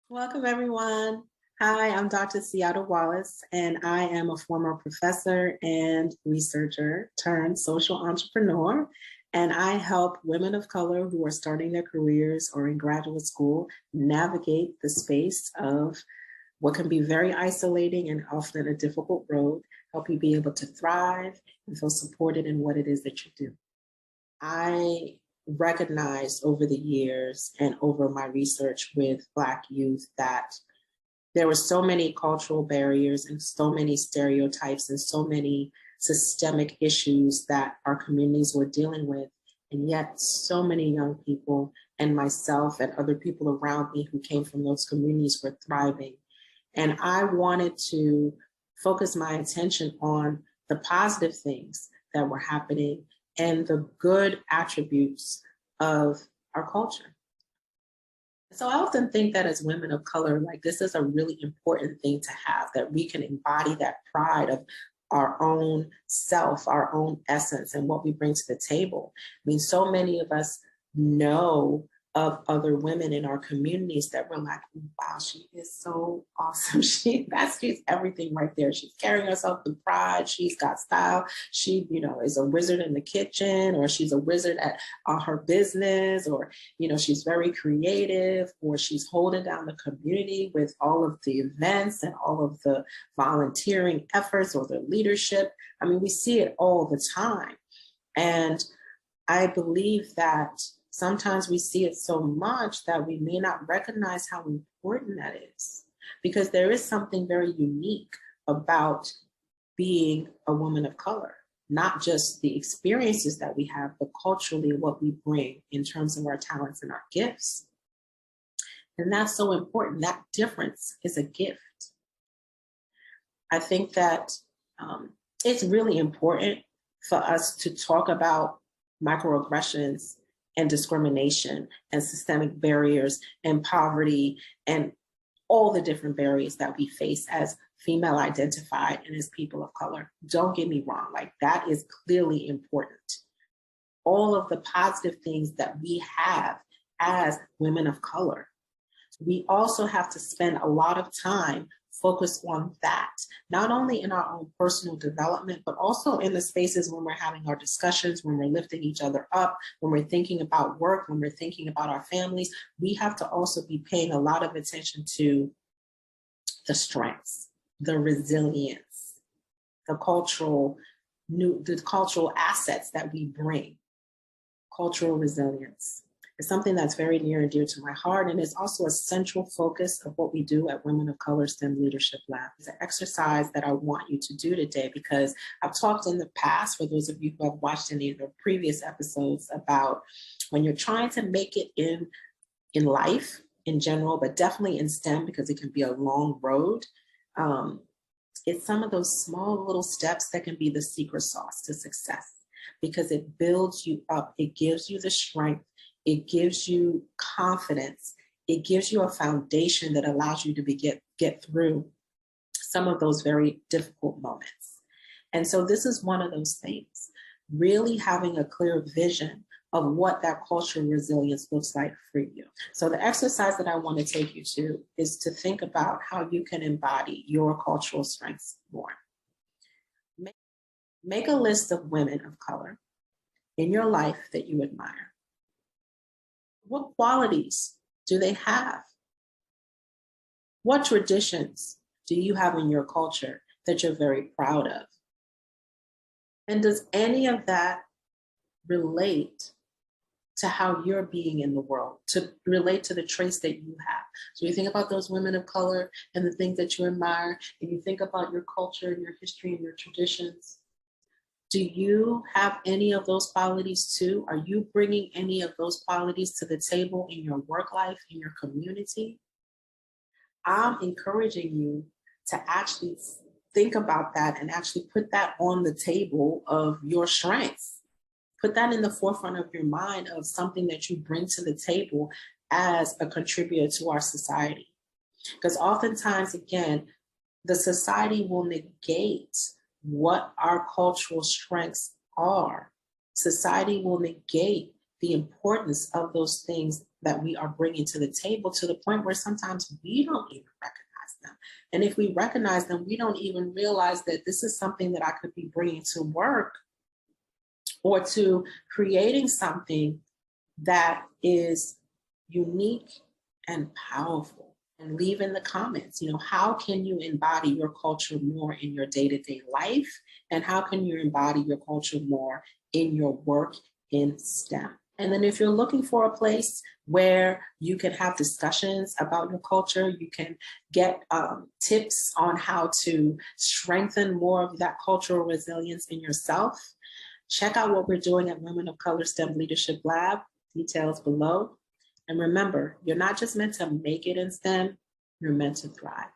Welcome, everyone. Hi, I'm Dr. Seattle Wallace, and I am a former professor and researcher turned social entrepreneur. And I help women of color who are starting their careers or in graduate school navigate the space of what can be very isolating and often a difficult road, help you be able to thrive and feel supported in what it is that you do. I recognized over the years and over my research with Black youth that there were so many cultural barriers and so many stereotypes and so many systemic issues that our communities were dealing with. And yet so many young people and myself and other people around me who came from those communities were thriving. And I wanted to focus my attention on the positive things that were happening and the good attributes of our culture. So I often think that as women of color, like this is a really important thing to have, that we can embody that pride of our own self, our own essence, and what we bring to the table. I mean, so many of us know of other women in our communities that were like, wow, she is so awesome. She's everything right there. She's carrying herself with pride. She's got style. She, is a wizard in the kitchen, or she's a wizard at her business, or, she's very creative, or she's holding down the community with all of the events and all of the volunteering efforts or the leadership. I mean, we see it all the time. And I believe that sometimes we see it so much that we may not recognize how important that is, because there is something very unique about being a woman of color, not just the experiences that we have, but culturally what we bring in terms of our talents and our gifts. And that's so important. That difference is a gift. I think that it's really important for us to talk about microaggressions and discrimination and systemic barriers and poverty and all the different barriers that we face as female identified and as people of color. Don't get me wrong, like that is clearly important. All of the positive things that we have as women of color. We also have to spend a lot of time focused on that, not only in our own personal development, but also in the spaces when we're having our discussions, when we're lifting each other up, when we're thinking about work, when we're thinking about our families. We have to also be paying a lot of attention to the strengths, the resilience, the cultural assets that we bring. Cultural resilience is something that's very near and dear to my heart, and is also a central focus of what we do at Women of Color STEM Leadership Lab. It's an exercise that I want you to do today, because I've talked in the past, for those of you who have watched any of the previous episodes, about when you're trying to make it in life in general, but definitely in STEM, because it can be a long road. It's some of those small little steps that can be the secret sauce to success, because it builds you up. It gives you the strength. It gives you confidence. It gives you a foundation that allows you to get through some of those very difficult moments. And so this is one of those things, really having a clear vision of what that cultural resilience looks like for you. So the exercise that I want to take you to is to think about how you can embody your cultural strengths more. Make a list of women of color in your life that you admire. What qualities do they have? What traditions do you have in your culture that you're very proud of? And does any of that relate to how you're being in the world, to relate to the traits that you have? So you think about those women of color and the things that you admire, and you think about your culture and your history and your traditions. Do you have any of those qualities too? Are you bringing any of those qualities to the table in your work life, in your community? I'm encouraging you to actually think about that and actually put that on the table of your strengths. Put that in the forefront of your mind of something that you bring to the table as a contributor to our society. Because oftentimes, again, the society will negate what our cultural strengths are. Society will negate the importance of those things that we are bringing to the table, to the point where sometimes we don't even recognize them. And if we recognize them, we don't even realize that this is something that I could be bringing to work or to creating something that is unique and powerful. And leave in the comments, how can you embody your culture more in your day-to-day life? And how can you embody your culture more in your work in STEM? And then if you're looking for a place where you can have discussions about your culture, you can get tips on how to strengthen more of that cultural resilience in yourself, check out what we're doing at Women of Color STEM Leadership Lab, details below. And remember, you're not just meant to make it in STEM, you're meant to thrive.